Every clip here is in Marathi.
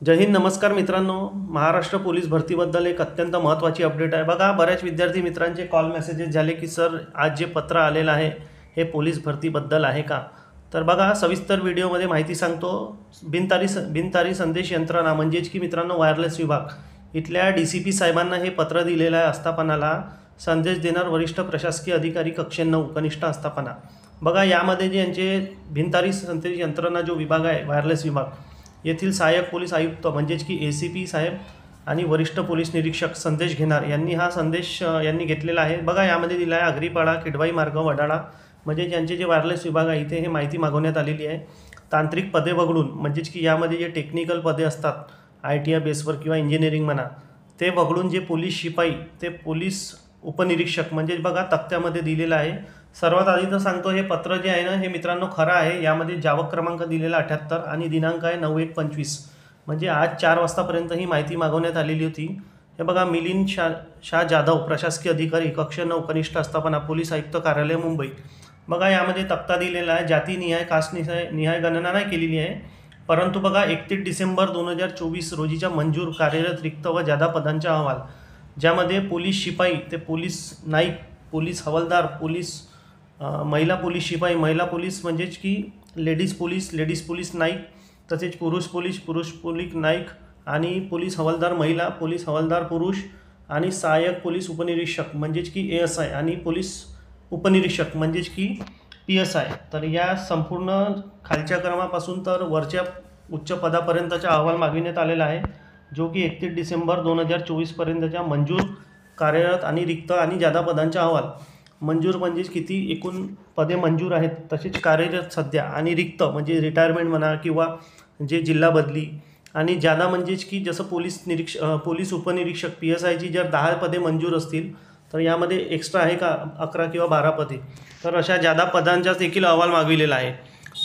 जय हिंद. नमस्कार मित्रांनो. महाराष्ट्र पोलीस भरतीबद्दल एक अत्यंत महत्त्वाची अपडेट आहे. बघा, बऱ्याच विद्यार्थी मित्रांचे कॉल मेसेजेस झाले की सर आज जे पत्र आलेलं आहे हे पोलीस भरतीबद्दल आहे का. तर बघा, सविस्तर व्हिडिओमध्ये माहिती सांगतो. बिनतारी संदेश यंत्रणा म्हणजेच की मित्रांनो वायरलेस विभाग इथल्या DCP साहेबांना हे पत्र दिलेलं आहे. आस्थापनाला संदेश देणार वरिष्ठ प्रशासकीय अधिकारी कक्ष 9 कनिष्ठ आस्थापना. बघा, यामध्ये जे यांचे बिनतारी संदेश यंत्रणा जो विभाग आहे वायरलेस विभाग येथील सहाय्यक पोलीस आयुक्त म्हणजेच की ACP साहेब आणि वरिष्ठ पोलीस निरीक्षक संदेश घेणार यांनी हा संदेश यांनी घेतलेला आहे. बघा, यामध्ये दिला आहे आगरीपाडा, किडवाई मार्ग, वडाळा म्हणजे ज्यांचे जे वायरलेस विभाग आहे इथे हे माहिती मागवण्यात आलेली आहे. तांत्रिक पदे वगळून म्हणजेच की यामध्ये जे टेक्निकल पदे असतात ITI बेसवर किंवा इंजिनिअरिंग म्हणा ते वगळून जे पोलीस शिपाई ते पोलीस उपनिरीक्षक म्हणजे बघा तक्त्यामध्ये दिलेलं आहे. सर्वात आधी तर सांगतो हे पत्र जे आहे ना हे मित्रांनो खरं आहे. यामध्ये जावक क्रमांक दिलेला 78 आणि दिनांक आहे 9/1/25 म्हणजे आज 4 वाजतापर्यंत ही माहिती मागवण्यात आलेली होती. हे बघा, मिलिंद शाह जाधव प्रशासकीय अधिकारी कक्ष 9 कनिष्ठ आस्थापना पोलीस आयुक्त कार्यालय मुंबई. बघा, यामध्ये तक्ता दिलेला आहे. जातीनिहाय कास्टनिहाय गणना नाही केलेली आहे, परंतु बघा 31 डिसेंबर 2024 रोजीच्या मंजूर कार्यरत रिक्त व जादा पदांचा अहवाल ज्यामध्ये पोलीस शिपाई ते पोलीस नाईक, पोलीस हवालदार, पोलीस महिला पोलीस शिपाई, महिला पोलीस म्हणजेच की लेडीज पोलीस नाईक, तसेच पुरुष पोलीस नाईक आणि पोलीस हवालदार महिला, पोलीस हवालदार पुरुष आणि सहाय्यक पोलीस उपनिरीक्षक म्हणजेच की ASI आणि पोलीस उपनिरीक्षक म्हणजेच की PSI. तर या संपूर्ण खालच्या क्रमापासून तर वरच्या उच्च पदापर्यंतचा अहवाल मागविण्यात आलेला आहे, जो की 31 डिसेंबर 2024 पर्यंतच्या मंजूर कार्यरत आणि रिक्त आणि जादा पदांचा अहवाल. मंजूर म्हणजेच किती एकूण पदे मंजूर आहेत, तसेच कार्यरत सध्या आणि रिक्त म्हणजे रिटायरमेंट म्हणा किंवा जे जिल्हा बदली आणि जादा म्हणजेच की जसं पोलीस उपनिरीक्षक PSIची जर 10 पदे मंजूर असतील तर यामध्ये एक्स्ट्रा आहे का 11 किंवा 12 पदे, तर अशा जादा पदांचा देखील अहवाल मागविलेला आहे.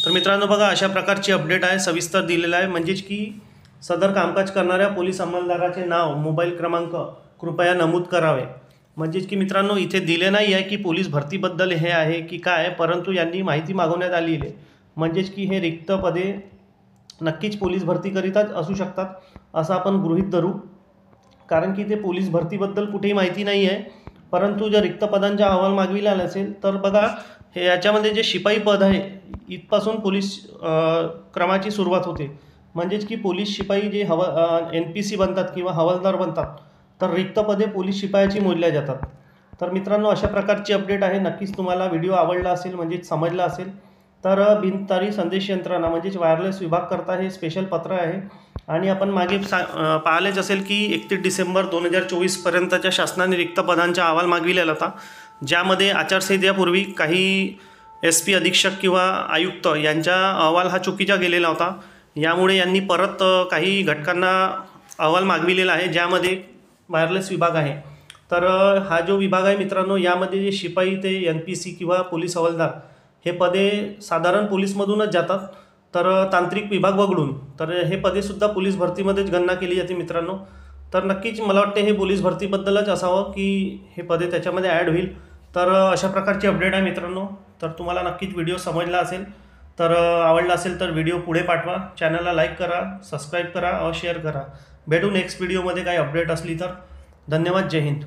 तर मित्रांनो बघा, अशा प्रकारची अपडेट आहे, सविस्तर दिलेला आहे. म्हणजेच की सदर कामकाज करणाऱ्या पोलीस अंमलदाराचे नाव, मोबाईल क्रमांक कृपया नमूद करावे. म्हणजेच की मित्रांनो इथे दिले नाही आहे की पोलीस भरतीबद्दल हे आहे की काय, परंतु यांनी माहिती मागवण्यात आलेली आहे. म्हणजेच की हे रिक्त पदे नक्कीच पोलीस भरतीकरिताच असू शकतात असं आपण गृहीत धरू, कारण की ते पोलीस भरतीबद्दल कुठेही माहिती नाही आहे. परंतु जर रिक्त पदांचा अहवाल मागविलेला असेल तर बघा, हे याच्यामध्ये जे शिपाई पद आहे इथपासून पोलीस क्रमाची सुरुवात होते. म्हणजेच की पोलीस शिपाई जे NPC बनतात किंवा हवालदार बनतात तर रिक्त पदे पोलीस शिपायाची मोजल्या जातात. तर मित्रांनो अशा प्रकारची अपडेट आहे. नक्कीच तुम्हाला व्हिडिओ आवडला असेल म्हणजेच समजला असेल तर बिनतारी संदेश यंत्रणा म्हणजेच वायरलेस विभाग करता हे स्पेशल पत्र आहे. आणि आपण मागे पाहिलेच असेल की 31 डिसेंबर 2024 पर्यंतच्या शासनाने रिक्त पदांचा अहवाल मागविलेला होता, ज्यामध्ये आचारसंहितेपूर्वी काही SP अधीक्षक किंवा आयुक्त यांचा अहवाल हा चुकीचा गेलेला होता. यामुळे यांनी परत काही घटकांना अहवाल मागविलेला आहे, ज्यामध्ये वायरलेस विभाग आहे. तर हा जो विभाग आहे मित्रांनो, यामध्ये जे शिपाई ते NPC किंवा पोलीस हवालदार हे पदे साधारण पोलीसमधूनच जातात, तर तांत्रिक विभाग वगळून तर हे पदेसुद्धा पोलीस भरतीमध्येच गणना केली जाते मित्रांनो. तर नक्कीच मला वाटते हे पोलीस भरतीबद्दलच असावं की हे पदे त्याच्यामध्ये ॲड होईल. तर अशा प्रकारची अपडेट आहे मित्रांनो. तर तुम्हाला नक्कीच व्हिडिओ समजला असेल, तर आवडला असेल तर व्हिडिओ पुढे पाठवा, चॅनलला लाईक करा, सबस्क्राईब करा व शेअर करा. भेटू नेक्स्ट व्हिडिओमध्ये काही अपडेट असली तर. धन्यवाद. जय हिंद.